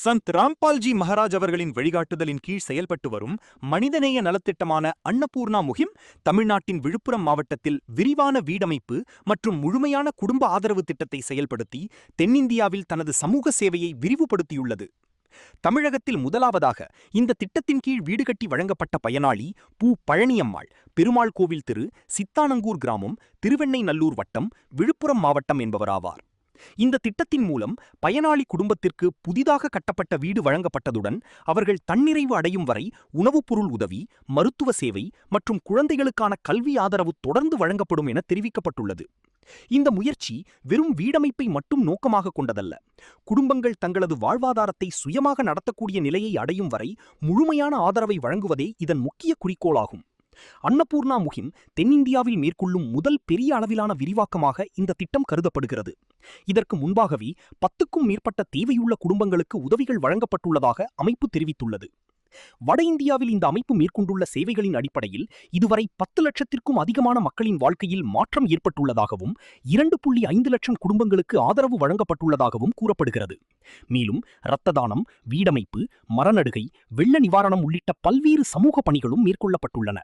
சந்த் ராம்பால்ஜி மகாராஜ் அவர்களின் வழிகாட்டுதலின் கீழ் செயல்பட்டு வரும் மனிதநேய நலத்திட்டமான அன்னபூர்ணா முகிம் தமிழ்நாட்டின் விழுப்புரம் மாவட்டத்தில் விரிவான வீடமைப்பு மற்றும் முழுமையான குடும்ப ஆதரவு திட்டத்தை செயல்படுத்தி தென்னிந்தியாவில் தனது சமூக சேவையை விரிவுபடுத்தியுள்ளது. தமிழகத்தில் முதலாவதாக இந்த திட்டத்தின் கீழ் வீடு கட்டி வழங்கப்பட்ட பயனாளி பூ பழனியம்மாள் பெருமாள் கோவில் தெரு, சித்தானங்கூர் கிராமம், திருவெண்ணெய்நல்லூர் வட்டம், விழுப்புரம் மாவட்டம் என்பவராவார். இந்த திட்டத்தின் மூலம் பயனாளி குடும்பத்திற்கு புதிதாக கட்டப்பட்ட வீடு வழங்கப்பட்டதுடன் அவர்கள் தன்னிறைவு அடையும் வரை உணவுப் பொருள் உதவி, மருத்துவ சேவை மற்றும் குழந்தைகளுக்கான கல்வி ஆதரவு தொடர்ந்து வழங்கப்படும் என தெரிவிக்கப்பட்டுள்ளது. இந்த முயற்சி வெறும் வீடமைப்பை மட்டும் நோக்கமாக கொண்டதல்ல, குடும்பங்கள் தங்களது வாழ்வாதாரத்தை சுயமாக நடத்தக்கூடிய நிலையை அடையும் வரை முழுமையான ஆதரவை வழங்குவதே இதன் முக்கிய குறிக்கோளாகும். அன்னபூர்ணா முகிம் தென்னிந்தியாவில் மேற்கொள்ளும் முதல் பெரிய அளவிலான விரிவாக்கமாக இந்த திட்டம் கருதப்படுகிறது. இதற்கு முன்பாகவே 10க்கும் மேற்பட்ட தேவையுள்ள குடும்பங்களுக்கு உதவிகள் வழங்கப்பட்டுள்ளதாக அமைப்பு தெரிவித்துள்ளது. வட இந்தியாவில் இந்த அமைப்பு மேற்கொண்டுள்ள சேவைகளின் அடிப்படையில் இதுவரை 10 லட்சத்திற்கும் அதிகமான மக்களின் வாழ்க்கையில் மாற்றம் ஏற்பட்டுள்ளதாகவும் 2.5 லட்சம் குடும்பங்களுக்கு ஆதரவு வழங்கப்பட்டுள்ளதாகவும் கூறப்படுகிறது. மேலும் இரத்த தானம், வீடமைப்பு, மரநடுகை, வெள்ள நிவாரணம் உள்ளிட்ட பல்வேறு சமூக பணிகளும் மேற்கொள்ளப்பட்டுள்ளன.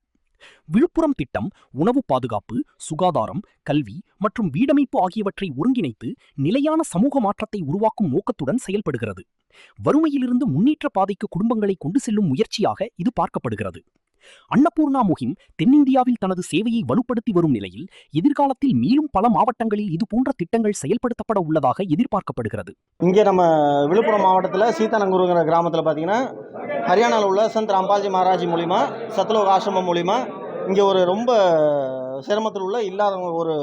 விழுப்புரம் திட்டம் உணவு பாதுகாப்பு, சுகாதாரம், கல்வி மற்றும் வீடமைப்பு ஆகியவற்றை ஒருங்கிணைத்து நிலையான சமூக மாற்றத்தை உருவாக்கும் நோக்கத்துடன் செயல்படுகிறது. வறுமையிலிருந்து முன்னேற்ற பாதைக்கு குடும்பங்களை கொண்டு செல்லும் முயற்சியாக இது பார்க்கப்படுகிறது. அன்னபூர்ணா முகிம் தென்னிந்தியாவில் தனது சேவையை வலுப்படுத்தி வரும் நிலையில் எதிர்காலத்தில் மேலும் பல மாவட்டங்களில் இதுபோன்ற திட்டங்கள் செயல்படுத்தப்பட உள்ளதாக எதிர்பார்க்கப்படுகிறது. இங்கே நம்ம விழுப்புரம் மாவட்டத்தில் சீத்தானங்கூருங்கிற கிராமத்தில் பார்த்தீங்கன்னா ஹரியானாவில் உள்ள சந்த் ராம்பால்ஜி மகாராஜ் மூலிமா, சத்லோக் ஆசிரமம் மூலிமா இங்கே ஒரு ரொம்ப சிரமத்தில் உள்ள இல்லாதவங்க, ஒரு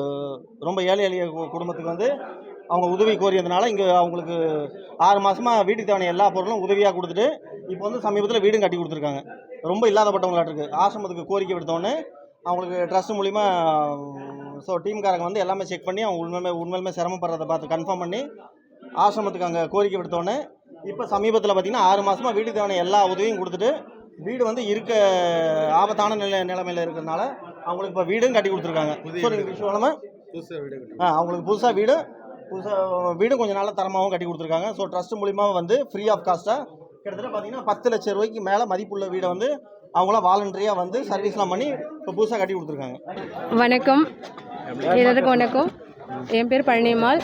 ரொம்ப ஏழை எளிய குடும்பத்துக்கு வந்து அவங்க உதவி கோரியதுனால இங்கே அவங்களுக்கு 6 மாதமாக வீட்டுக்கு தேவையான எல்லா பொருளும் உதவியாக கொடுத்துட்டு இப்போ வந்து சமீபத்தில் வீடும் கட்டி கொடுத்துருக்காங்க. ரொம்ப இல்லாதப்பட்டவங்களாட்டிருக்கு. ஆசிரமத்துக்கு கோரிக்கை விடுத்தோடனே அவங்களுக்கு ட்ரஸ்ட் மூலிமா டீம்காரங்க வந்து எல்லாமே செக் பண்ணி அவங்க உண்மையிலுமே சிரமப்படுறதை பார்த்து கன்ஃபார்ம் பண்ணி ஆசிரமத்துக்கு அங்கே கோரிக்கை விடுத்தோடனே இப்போ சமீபத்தில் பார்த்திங்கன்னா 6 மாதமாக வீட்டுக்கு தேவையான எல்லா உதவியும் கொடுத்துட்டு வீடு வந்து இருக்க ஆபத்தான நிலைமையில் இருக்கிறதுனால அவங்களுக்கு இப்போ வீடும் கட்டி கொடுத்துருக்காங்க. அவங்களுக்கு புதுசாக வீடும் கொஞ்சம் நாளாக தரமாகவும் கட்டி கொடுத்துருக்காங்க. ஸோ ட்ரஸ்ட் மூலிமா வந்து ஃப்ரீ ஆஃப் காஸ்ட்டாக கிட்டத்தட்ட பார்த்தீங்கன்னா 10 லட்சம் ரூபாய்க்கு மேலே மதிப்புள்ள வீடை வந்து அவங்களாம் வாலண்டரியாக வந்து சர்வீஸ்லாம் பண்ணி இப்போ புதுசாக கட்டி கொடுத்துருக்காங்க. வணக்கம், எல்லாருக்கும் வணக்கம். என் பேர் பழனியம்மாள்.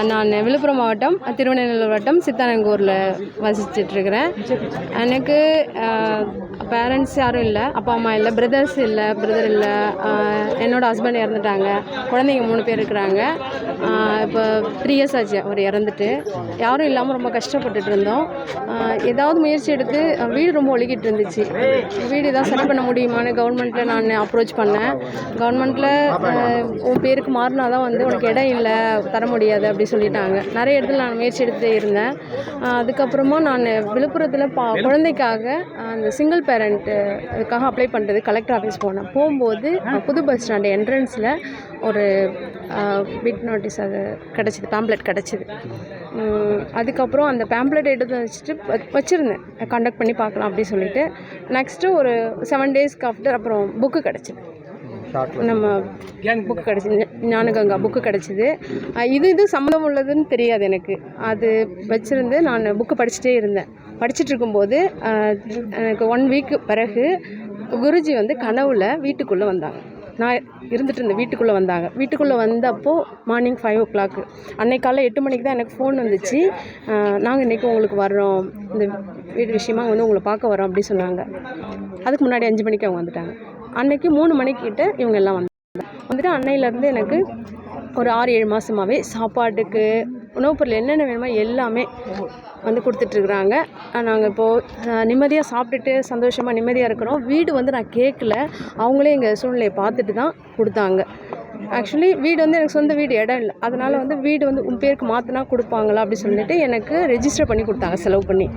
நான் விழுப்புரம் மாவட்டம் திருவெண்ணெய்நல்லூர் வட்டம் சித்தானங்கூரில் வசிச்சிட்ருக்கிறேன். எனக்கு பேரண்ட்ஸ் யாரும் இல்லை, அப்பா அம்மா இல்லை, பிரதர் இல்லை. என்னோடய ஹஸ்பண்ட் இறந்துட்டாங்க. குழந்தைங்க 3 பேர் இருக்கிறாங்க. இப்போ 3 இயர்ஸ் ஆச்சு அவர் இறந்துட்டு. யாரும் இல்லாமல் ரொம்ப கஷ்டப்பட்டுட்டு இருந்தோம். ஏதாவது முயற்சி எடுத்து வீடு ரொம்ப ஒழுகிட்டு இருந்துச்சு. வீடு தான் சரி பண்ண முடியுமான்னு கவர்மெண்ட்டில் நான் அப்ரோச் பண்ணேன். கவர்மெண்ட்டில் உன் பேருக்கு மாறினா தான் வந்து உனக்கு இடம் இல்லை, தர முடியாது அப்படி சொல்லிட்டாங்க. நிறைய இடத்துல நான் முயற்சி எடுத்துகிட்டே இருந்தேன். அதுக்கப்புறமா நான் விழுப்புரத்தில் குழந்தைக்காக அந்த சிங்கிள் பேரண்ட்டுக்காக அப்ளை பண்ணுறது கலெக்டர் ஆஃபீஸ் போகும்போது புது பஸ் ஸ்டாண்டு என்ட்ரன்ஸில் ஒரு பிட் நோட்டீஸ் அது கிடச்சிது, பேம்ப்ளெட் கிடச்சிது. அதுக்கப்புறம் அந்த பேம்ப்ளெட் எடுத்து வச்சுருந்தேன், கண்டக்ட் பண்ணி பார்க்கலாம் அப்படின்னு சொல்லிட்டு. நெக்ஸ்ட்டு ஒரு 7 டேஸ்க்கு ஆஃப்டர் அப்புறம் புக்கு கிடச்சிது. நம்ம புக்கு கிடச்சிது, ஞானகங்கா புக்கு கிடச்சிது. இது சம்மந்தம் உள்ளதுன்னு தெரியாது எனக்கு. அது வச்சுருந்து நான் புக்கு படிச்சுட்டே இருந்தேன். படிச்சுட்டு இருக்கும்போது எனக்கு 1 வீக்கு பிறகு குருஜி வந்து கனவுல வீட்டுக்குள்ளே வந்தாங்க. நான் இருந்துட்டு இருந்தேன், வீட்டுக்குள்ளே வந்தாங்க. வீட்டுக்குள்ளே வந்தப்போ மார்னிங் 5 o'clock, அன்னைக்கு காலைல 8 மணிக்கு தான் எனக்கு ஃபோன் வந்துச்சு. நாங்கள் இன்றைக்கி உங்களுக்கு வர்றோம், இந்த வீடு விஷயமா வந்து உங்களை பார்க்க வரோம் அப்படி சொன்னாங்க. அதுக்கு முன்னாடி 5 மணிக்கு அவங்க வந்துட்டாங்க. அன்னைக்கு 3 மணிக்கிட்ட இவங்க எல்லாம் வந்துட்டு அன்னையிலேருந்து எனக்கு ஒரு 6-7 மாதமாகவே சாப்பாட்டுக்கு உணவுப் பொருள் என்னென்ன வேணுமோ எல்லாமே வந்து கொடுத்துட்ருக்குறாங்க. நாங்கள் இப்போது நிம்மதியாக சாப்பிட்டுட்டு சந்தோஷமாக நிம்மதியாக இருக்கிறோம். வீடு வந்து நான் கேட்கல, அவங்களே எங்கள் சூழ்நிலையை பார்த்துட்டு தான் கொடுத்தாங்க. ஆக்சுவலி வீடு வந்து எனக்கு சொந்த வீடு, இடம் இல்லை. அதனால் வந்து வீடு வந்து உன் பேருக்கு மாற்றினா கொடுப்பாங்களா அப்படி சொல்லிட்டு எனக்கு ரெஜிஸ்டர் பண்ணி கொடுத்தாங்க, செலவு பண்ணி.